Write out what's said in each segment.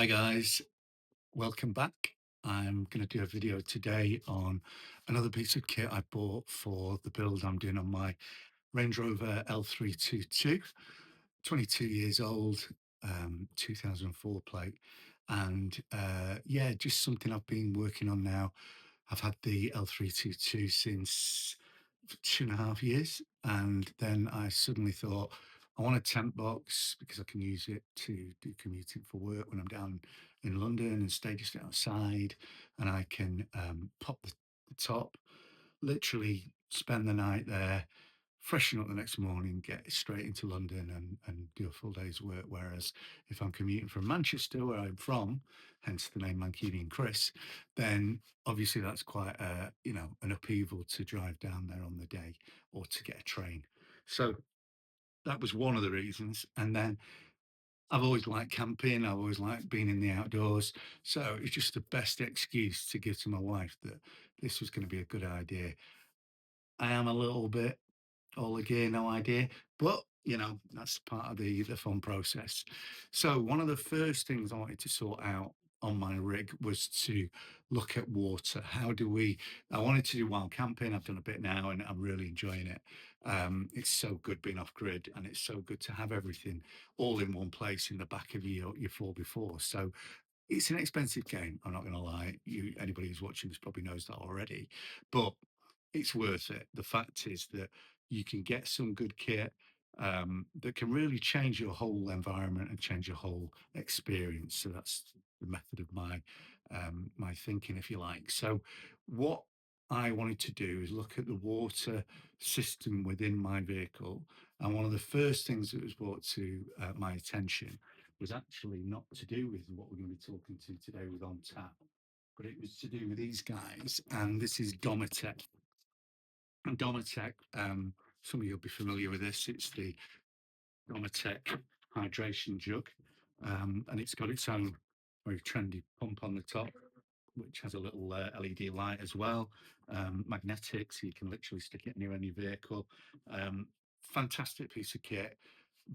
Hi guys, welcome back. I'm going to do a video today on another piece of kit I bought for the build I'm doing on my Range Rover L322, 22 years old, 2004 plate. And yeah, just something I've been working on now. I've had the L322 since 2.5 years, and then I suddenly thought I want a tent box because I can use it to do commuting for work when I'm down in London and stay just outside, and I can pop the top, literally spend the night there, freshen up the next morning, get straight into London and do a full day's work. Whereas if I'm commuting from Manchester, where I'm from, hence the name Mancunian Chris, then obviously that's quite a, an upheaval to drive down there on the day or to get a train. So that was one of the reasons. And then I've always liked camping. I've always liked being in the outdoors. So it's just the best excuse to give to my wife that this was going to be a good idea. I am a little bit all gear, no idea. But that's part of the fun process. So one of the first things I wanted to sort out on my rig was to look at water. I wanted to do wild camping. I've done a bit now and I'm really enjoying it. It's so good being off grid, and it's so good to have everything all in one place in the back of your 4x4. So it's an expensive game, I'm not going to lie. Anybody who's watching this probably knows that already, but it's worth it. The fact is that you can get some good kit that can really change your whole environment and change your whole experience. So that's the method of my thinking, if you like. So what I wanted to do is look at the water system within my vehicle, and one of the first things that was brought to my attention was actually not to do with what we're going to be talking to today with Ontap, but it was to do with these guys, and this is Domitec. And Domitec, some of you'll be familiar with this. It's the Domitec hydration jug, and it's got its own very trendy pump on the top, which has a little LED light as well, magnetic, so you can literally stick it near any vehicle. Fantastic piece of kit,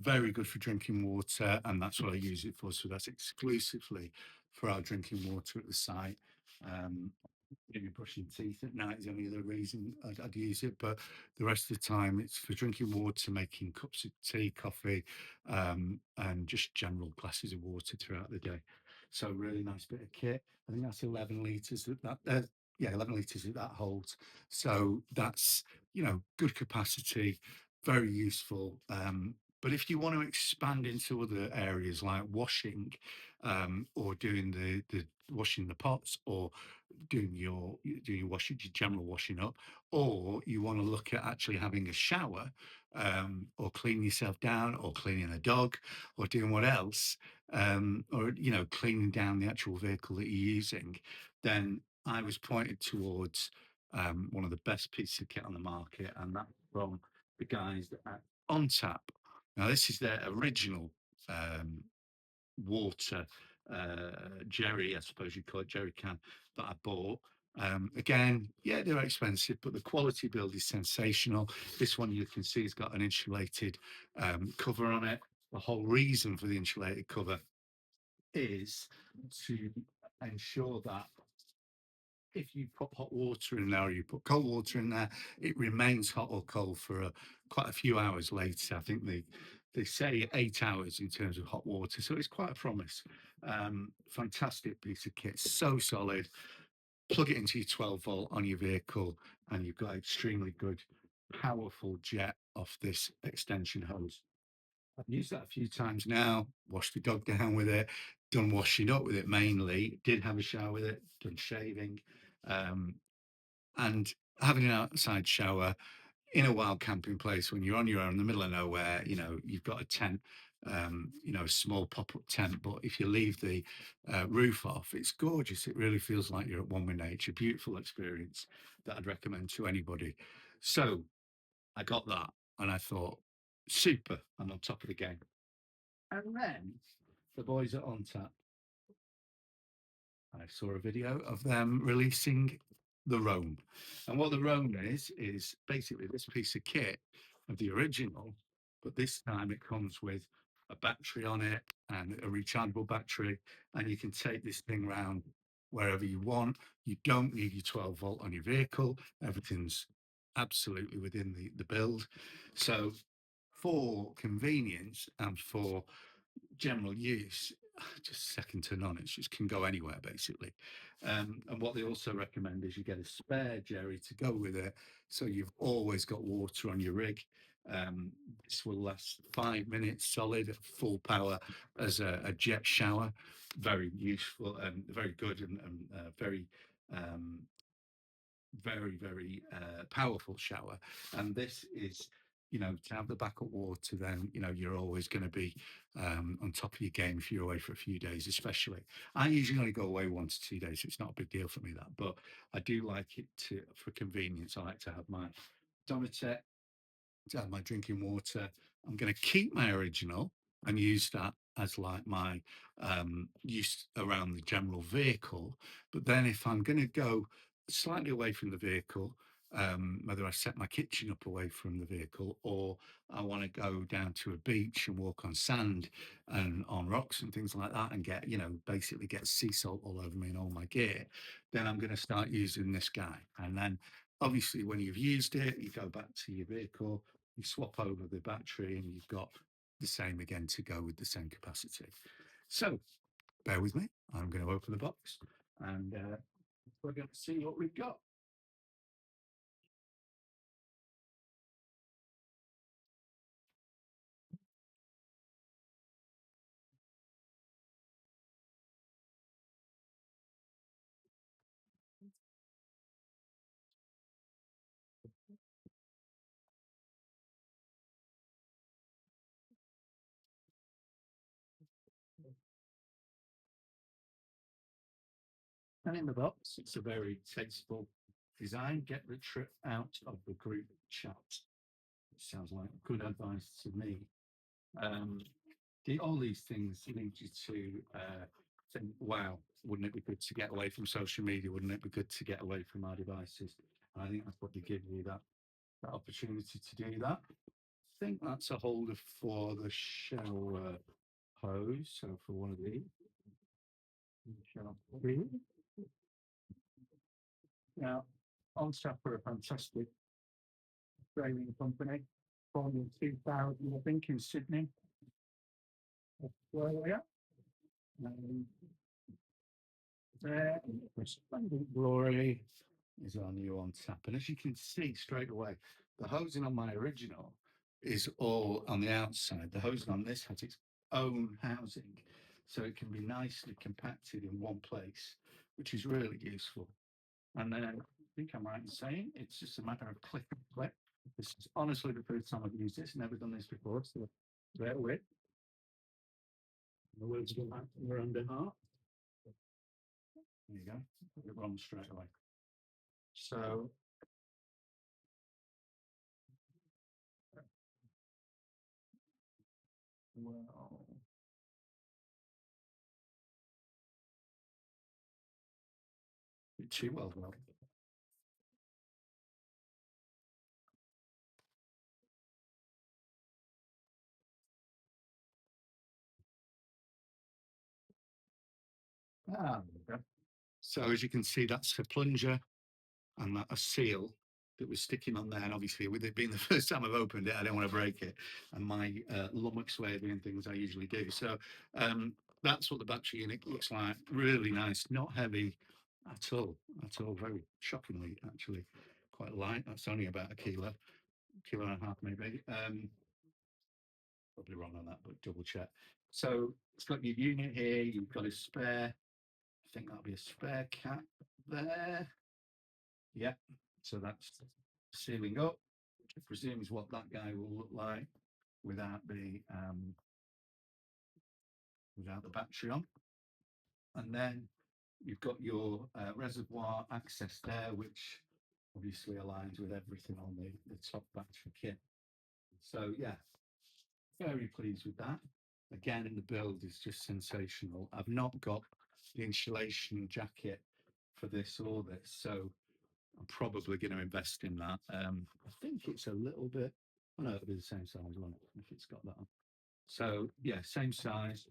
very good for drinking water, and that's what I use it for. So that's exclusively for our drinking water at the site. Maybe brushing teeth at night is the only other reason I'd use it, but the rest of the time it's for drinking water, making cups of tea, coffee, and just general glasses of water throughout the day. So really nice bit of kit. I think that's 11 litres yeah, 11 litres that holds. So that's, good capacity, very useful. But if you want to expand into other areas like washing, or doing the washing the pots, or doing your washing, your general washing up, or you want to look at actually having a shower, or cleaning yourself down, or cleaning a dog, or doing what else, or cleaning down the actual vehicle that you're using, then I was pointed towards one of the best pieces of kit on the market, and that's from the guys at Ontap. Now, this is their original water jerry, I suppose you'd call it, jerry can, that I bought. Again, yeah, they're expensive, but the quality build is sensational. This one you can see has got an insulated cover on it. The whole reason for the insulated cover is to ensure that if you put hot water in there or you put cold water in there, it remains hot or cold for quite a few hours later. I think they say 8 hours in terms of hot water, so it's quite a promise. Fantastic piece of kit, so solid. Plug it into your 12 volt on your vehicle, and you've got extremely good, powerful jet off this extension hose. I've used that a few times now, washed the dog down with it, done washing up with it mainly, did have a shower with it, done shaving, um, and having an outside shower in a wild camping place when you're on your own in the middle of nowhere. You've got a tent, a small pop-up tent, but if you leave the roof off, it's gorgeous. It really feels like you're at one with nature. Beautiful experience that I'd recommend to anybody. So I got that and I thought, super, I'm on top of the game. And then the boys at OnTap, I saw a video of them releasing the Roam. And what the Roam is basically this piece of kit of the original, but this time it comes with a battery on it, and a rechargeable battery, and you can take this thing around wherever you want. You don't need your 12-volt on your vehicle. Everything's absolutely within the build. So for convenience and for general use, just second to none. It just can go anywhere basically. And what they also recommend is you get a spare Jerry to go with it, so you've always got water on your rig. Um, this will last 5 minutes solid at full power as a jet shower. Very useful and very good, and very um, very powerful shower. And this is, to have the backup water, then you're always going to be on top of your game if you're away for a few days. Especially, I usually only go away 1 to 2 days, so it's not a big deal for me, that. But I do like it to for convenience. I like to have my Domitec, to have my drinking water. I'm going to keep my original and use that as like my use around the general vehicle. But then if I'm going to go slightly away from the vehicle, whether I set my kitchen up away from the vehicle, or I want to go down to a beach and walk on sand and on rocks and things like that, and get, basically get sea salt all over me and all my gear, then I'm going to start using this guy. And then obviously when you've used it, you go back to your vehicle, you swap over the battery, and you've got the same again to go with the same capacity. So bear with me. I'm going to open the box, and we're going to see what we've got. And in the box, it's a very tasteful design. Get the trip out of the group chat. Sounds like good advice to me. Um, all these things lead you to think, wow, wouldn't it be good to get away from social media? Wouldn't it be good to get away from our devices? And I think that's what they give you, that opportunity to do that. I think that's a holder for the shower hose. So for one of these, now, Ontap are a fantastic Australian company, formed in 2000, I think, in Sydney, Australia. Um, There, Resplendent Glory is our new Ontap. And as you can see straight away, the hosing on my original is all on the outside. The hosing on this has its own housing, so it can be nicely compacted in one place, which is really useful. And then I think I'm right in saying it's just a matter of click and click. This is honestly the first time I've used this, never done this before, so bear with. The words go back to Miranda Hart. There you go. It runs straight away. So, well, too well. Ah, there we go. So as you can see, that's a plunger and a seal that was sticking on there. And obviously, with it being the first time I've opened it, I don't want to break it. And my lummox way of doing things, I usually do. So that's what the battery unit looks like. Really nice, not heavy at all. At all. Very shockingly, actually, quite light. That's only about a kilo and a half, maybe. Probably wrong on that, but double check. So it's got your unit here. You've got a spare. I think that'll be a spare cap there. Yeah. So that's sealing up, which I presume is what that guy will look like without the battery on. And then you've got your reservoir access there, which obviously aligns with everything on the top battery kit. So yeah, very pleased with that. Again, the build is just sensational. I've not got the insulation jacket for this or this, so I'm probably going to invest in that. I think it's a little bit. Oh no, it'll be the same size, won't it? If it's got that on. So yeah, same size.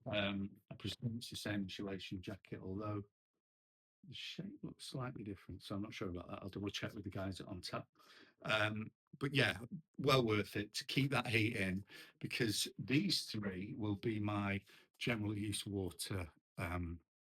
I presume it's the same insulation jacket, although the shape looks slightly different, so I'm not sure about that. I'll double check with the guys at Ontap. Um, but yeah, well worth it to keep that heat in, because these three will be my general use water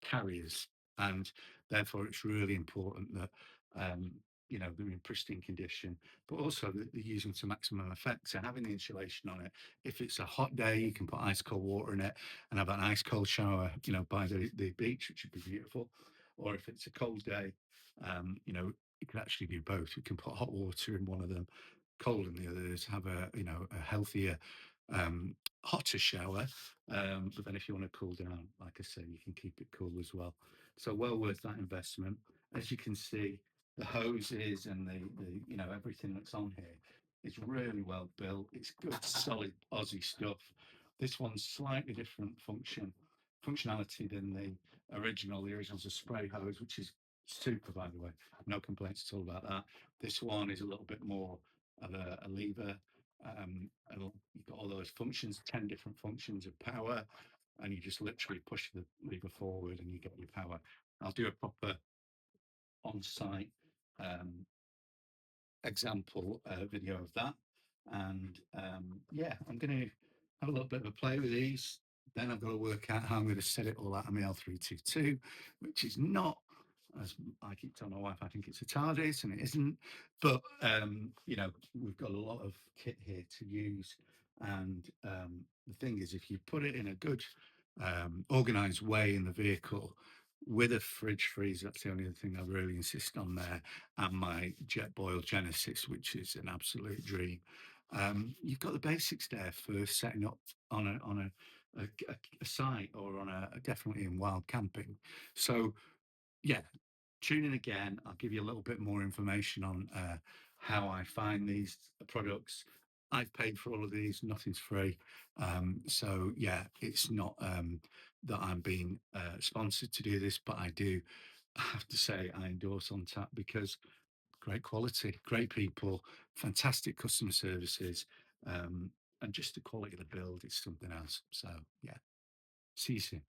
carriers, and therefore it's really important that um, they're in pristine condition, but also that they're using to maximum effect. So having the insulation on it, if it's a hot day, you can put ice cold water in it and have an ice cold shower, by the beach, which would be beautiful. Or if it's a cold day, you can actually do both. You can put hot water in one of them, cold in the others, have a healthier, hotter shower. But then if you want to cool down, like I say, you can keep it cool as well. So well worth that investment. As you can see, the hoses and the everything that's on here is really well built. It's good, solid Aussie stuff. This one's slightly different functionality than the original. The original's a spray hose, which is super, by the way. No complaints at all about that. This one is a little bit more of a lever. And you've got all those functions, 10 different functions of power, and you just literally push the lever forward and you get your power. I'll do a proper on-site um, example video of that. And yeah, I'm going to have a little bit of a play with these. Then I've got to work out how I'm going to set it all out on my L322, which is not, as I keep telling my wife, I think it's a TARDIS, and it isn't. But we've got a lot of kit here to use. And the thing is, if you put it in a good, organized way in the vehicle, with a fridge freezer, that's the only other thing I really insist on there, and my jet boil Genesis, which is an absolute dream. You've got the basics there for setting up on a site, or on definitely in wild camping. So yeah, tune in again. I'll give you a little bit more information on how I find these products. I've paid for all of these, nothing's free. So yeah, it's not that I'm being sponsored to do this, but I do have to say I endorse on tap, because great quality, great people, fantastic customer services, and just the quality of the build is something else. So yeah, see you soon.